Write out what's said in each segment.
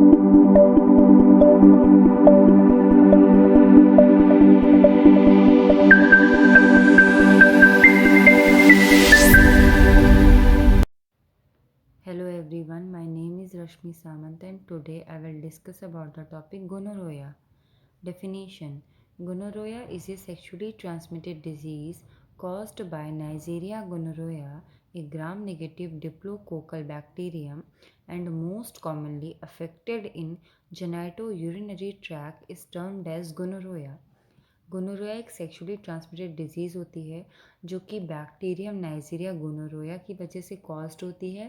Hello everyone, my name is Rashmi Samant and today I will discuss about the topic gonorrhea. Definition: Gonorrhea is a sexually transmitted disease caused by Neisseria gonorrhoeae, a gram-negative diplococcal bacterium, and most commonly affected in genitourinary tract is termed as gonorrhea. गोनोरोया एक sexually transmitted disease होती है जो कि bacterium Nigeria गोनोरोया की वजह से caused होती है।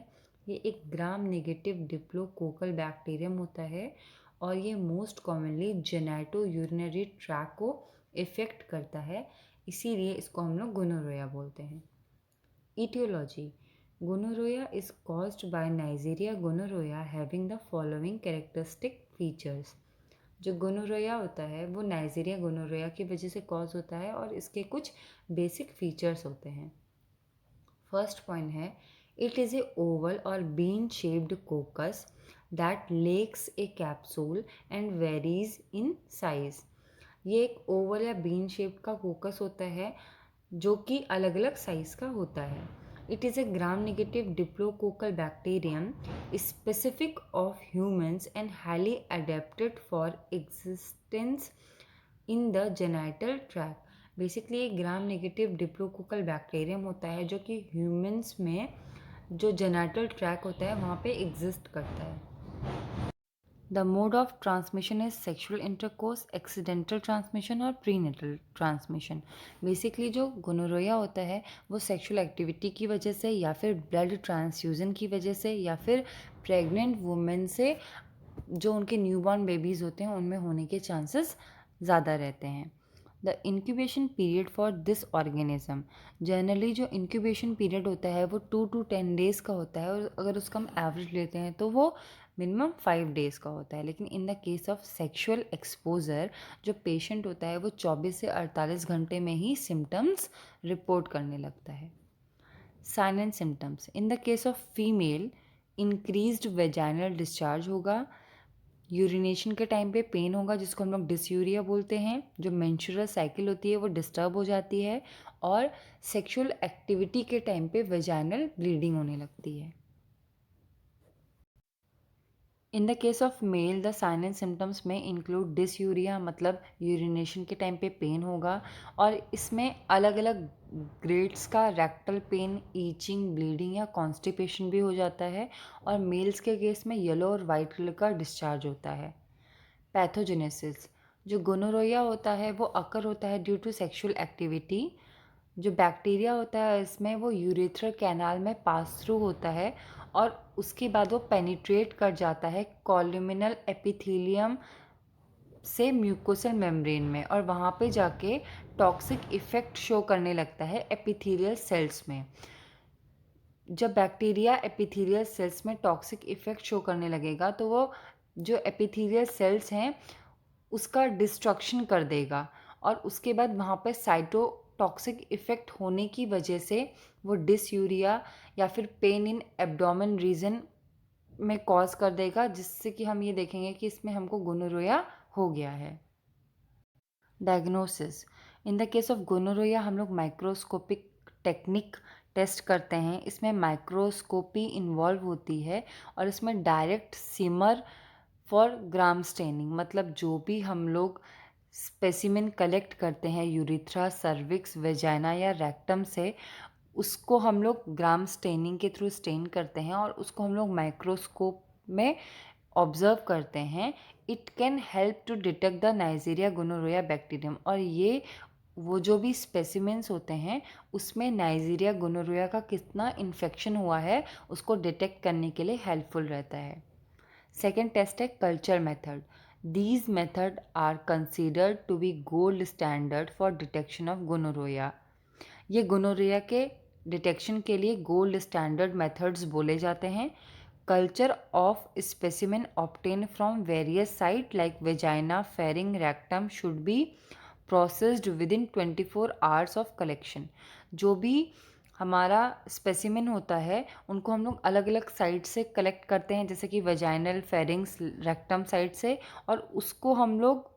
ये एक ग्राम नेगेटिव डिप्लोकोकल बैक्टीरियम होता है और ये most commonly genitourinary tract को इफ़ेक्ट करता है, इसीलिए इसको हम लोग गोनोरोया बोलते हैं। Aetiology: gonorrhoea is caused by Neisseria gonorrhoeae having the following characteristic features. जो गोनोरोया होता है वो नाइजीरिया गोनोरोया की वजह से कॉज होता है और इसके कुछ बेसिक फीचर्स होते हैं। फर्स्ट पॉइंट है, इट इज़ ए ओवल और bean shaped coccus that lacks a capsule and varies in size. ये एक ओवल या बीन शेप्ड का कोकस होता है जो कि अलग अलग साइज का होता है। It is a gram-negative diplococcal bacterium specific of humans and highly adapted for existence in the genital tract. Basically एक ग्राम नेगेटिव डिप्लोकोकल बैक्टीरियम होता है जो कि ह्यूमंस में जो जेनाइटल ट्रैक होता है वहाँ पे एग्जिस्ट करता है। The mode of transmission is sexual intercourse, accidental transmission और प्रीनेटल ट्रांसमिशन। बेसिकली जो गोनोरोया होता है वो सेक्शुअल एक्टिविटी की वजह से या फिर ब्लड ट्रांसफ्यूज़न की वजह से या फिर प्रेग्नेंट वुमेन से जो उनके न्यूबॉर्न बेबीज़ होते हैं उनमें होने के चांसेस ज़्यादा रहते हैं। The incubation period for this organism: generally जो इंक्यूबेशन पीरियड होता है वो 2 to 10 डेज़ का होता है और अगर उसका हम एवरेज लेते हैं तो वो मिनिमम 5 डेज़ का होता है। लेकिन इन the case of sexual exposure जो पेशेंट होता है वो 24 से 48 घंटे में ही सिम्टम्स रिपोर्ट करने लगता है। Sign and symptoms: in the case of female increased vaginal discharge होगा, यूरिनेशन के टाइम पे पेन होगा जिसको हम लोग डिसयूरिया बोलते हैं, जो मेंस्ट्रुअल साइकिल होती है वो डिस्टर्ब हो जाती है और सेक्सुअल एक्टिविटी के टाइम पे वेजाइनल ब्लीडिंग होने लगती है। In the case of male the sign and symptoms में इंक्लूड डिसयूरिया, मतलब यूरिनेशन के टाइम पे पेन होगा और इसमें अलग अलग ग्रेड्स का रेक्टल पेन, ईचिंग, ब्लीडिंग या कॉन्स्टिपेशन भी हो जाता है और मेल्स के केस में येलो और वाइट कलर का डिस्चार्ज होता है। पैथोजेनेसिस: जो गोनोरोया होता है वो अकर होता है ड्यू टू सेक्सुअल एक्टिविटी। जो बैक्टीरिया होता है इसमें वो यूरेथ्रल कैनाल में पास थ्रू होता है और उसके बाद वो पेनिट्रेट कर जाता है कॉल्यूमिनल एपिथेलियम से म्यूकोसल मेम्ब्रेन में और वहाँ पे जाके टॉक्सिक इफ़ेक्ट शो करने लगता है एपिथेलियल सेल्स में। जब बैक्टीरिया एपिथेलियल सेल्स में टॉक्सिक इफ़ेक्ट शो करने लगेगा तो वो जो एपिथेलियल सेल्स हैं उसका डिस्ट्रक्शन कर देगा और उसके बाद वहाँ पर साइटोटॉक्सिक इफ़ेक्ट होने की वजह से वो डिसयूरिया या फिर पेन इन एब्डोमेन रीजन में कॉज कर देगा, जिससे कि हम ये देखेंगे कि इसमें हमको गोनोरोया हो गया है। Diagnosis: in the case of gonorrhoea हम लोग माइक्रोस्कोपिक टेक्निक टेस्ट करते हैं। इसमें माइक्रोस्कोपी इन्वॉल्व होती है और इसमें direct smear for gram staining, मतलब जो भी हम लोग स्पेसिमेन कलेक्ट करते हैं यूरिथ्रा, सर्विक्स, वेजाइना या रेक्टम से, उसको हम लोग ग्राम स्टेनिंग के थ्रू स्टेन करते हैं और उसको हम लोग माइक्रोस्कोप में ऑब्जर्व करते हैं। It can help to detect the Neisseria gonorrhoeae bacterium और ये वो जो भी स्पेसिमेंस होते हैं उसमें नाइजीरिया गोनोरोया का कितना इन्फेक्शन हुआ है उसको डिटेक्ट करने के लिए हेल्पफुल रहता है। सेकेंड टेस्ट है culture method. These methods are considered to be gold standard for detection of gonorrhea. ये गोनोरिया के डिटेक्शन के लिए गोल्ड स्टैंडर्ड मेथड्स बोले जाते हैं. Culture of specimen obtain from various site like vagina, pharynx, rectum should be processed within 24 hours of collection. जो भी हमारा स्पेसिमेन होता है उनको हम लोग अलग अलग साइड से कलेक्ट करते हैं, जैसे कि वजाइनल, फेरिंग्स, रेक्टम साइड से, और उसको हम लोग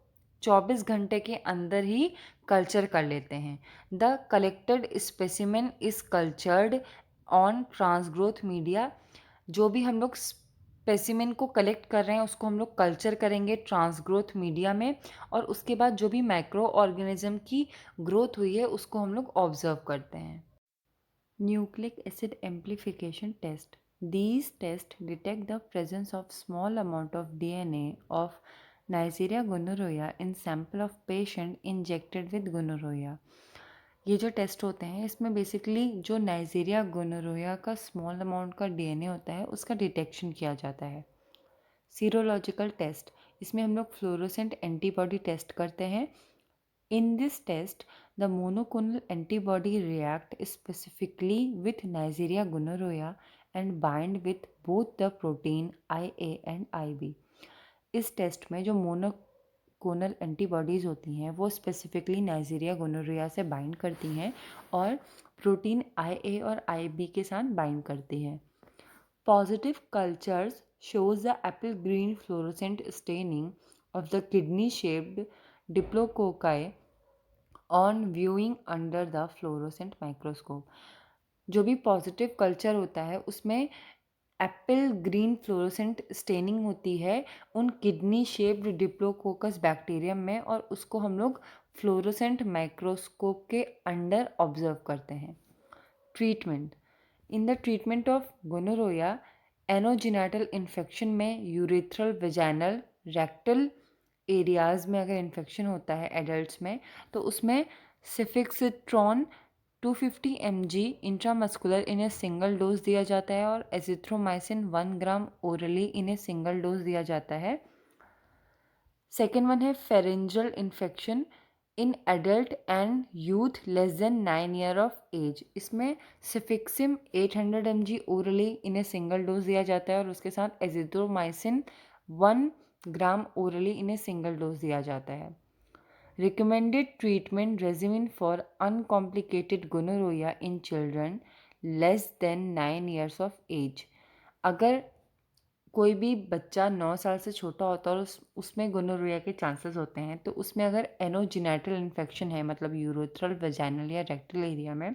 24 घंटे के अंदर ही कल्चर कर लेते हैं। The collected specimen is cultured on Transgrow media. जो भी हम लोग स्पेसिमेन को कलेक्ट कर रहे हैं उसको हम लोग कल्चर करेंगे ट्रांसग्रोथ मीडिया में, और उसके बाद जो भी माइक्रो ऑर्गेनिज्म की ग्रोथ हुई है उसको हम लोग ऑब्जर्व करते हैं। Nucleic acid amplification test. These tests detect the presence of small amount of DNA of Neisseria gonorrhea in sample of patient injected with gonorrhea. ये जो टेस्ट होते हैं इसमें बेसिकली जो नाइजीरिया गोनोरोया का स्मॉल अमाउंट का डीएनए होता है उसका डिटेक्शन किया जाता है। सीरोलॉजिकल टेस्ट, इसमें हम लोग फ्लोरोसेंट एंटीबॉडी टेस्ट करते हैं। In this test, the monoclonal antibody react specifically with Neisseria gonorrhea and bind with both the protein IA and IB. इस टेस्ट में जो मोनोक्लोनल एंटीबॉडीज़ होती हैं वो स्पेसिफिकली नाइजीरिया गोनोरिया से बाइंड करती हैं और प्रोटीन IA और IB के साथ बाइंड करती हैं। Positive cultures shows the apple green fluorescent staining of the kidney shaped diplococci on viewing under the fluorescent microscope. जो भी पॉजिटिव कल्चर होता है उसमें एप्पल ग्रीन फ्लोरोसेंट स्टेनिंग होती है उन किडनी शेप्ड डिप्लोकोकस बैक्टीरियम में, और उसको हम लोग फ्लोरोसेंट माइक्रोस्कोप के अंडर ऑब्जर्व करते हैं। Treatment, in the treatment of gonorrhoea anogenital infection में यूरेथ्रल, वेजाइनल, रेक्टल एरियाज़ में अगर इन्फेक्शन होता है एडल्ट्स में तो उसमें सिफिक्सिट्रॉन 250 mg intramuscular in a single dose दिया जाता है और azithromycin 1 gram orally in a single dose दिया जाता है। सेकेंड वन है pharyngeal infection in adult and youth less than 9 year of as. इसमें सिफिक्सिम 800 mg orally in a single dose दिया जाता है और उसके साथ azithromycin 1 gram orally in a single dose दिया जाता है। Recommended treatment regimen for uncomplicated gonorrhea in children less than 9 years of age. अगर कोई भी बच्चा 9 साल से छोटा होता है और उसमें गोनोरिया के चांसेस होते हैं तो उसमें अगर एनोजेनाइटल इन्फेक्शन है, मतलब यूरोथ्रल, वेजाइनल या रेक्टल एरिया में,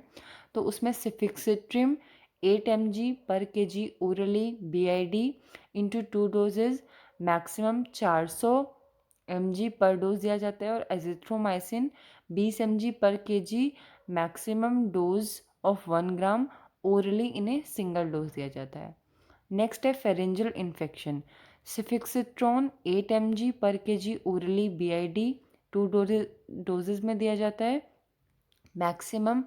तो उसमें cefixime 8 mg per kg orally BID into 2 doses maximum 400 mg per dose दिया जाता है और azithromycin 20 mg per kg maximum dose of 1 gram orally in a single dose दिया जाता है। नेक्स्ट है pharyngeal infection, cefixime 8 mg per kg orally BID 2 doses में दिया जाता है, maximum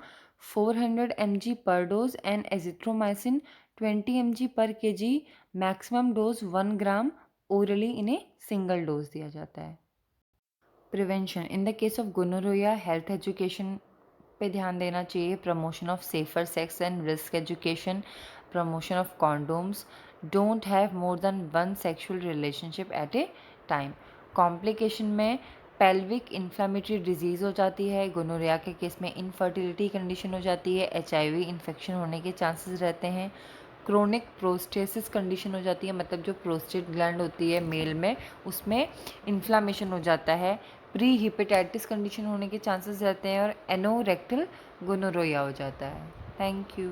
400 mg per dose and azithromycin 20 mg per kg maximum dose 1 gram orally in a single dose दिया जाता है। Prevention, in the case of gonorrhoea health education पे ध्यान देना चाहिए, promotion of safer sex and risk education, promotion of condoms, don't have more than one sexual relationship at a time. Complication में pelvic inflammatory disease हो जाती है, gonorrhoea के case में इनफर्टिलिटी कंडीशन हो जाती है, HIV इन्फेक्शन होने के चांसेस रहते हैं, क्रोनिक प्रोस्टेसिस कंडीशन हो जाती है, मतलब जो प्रोस्टेट ग्लैंड होती है मेल में उसमें इन्फ्लामेशन हो जाता है, प्री हिपेटाइटिस कंडीशन होने के चांसेस रहते हैं और एनोरेक्टल गोनोरोया हो जाता है। Thank you.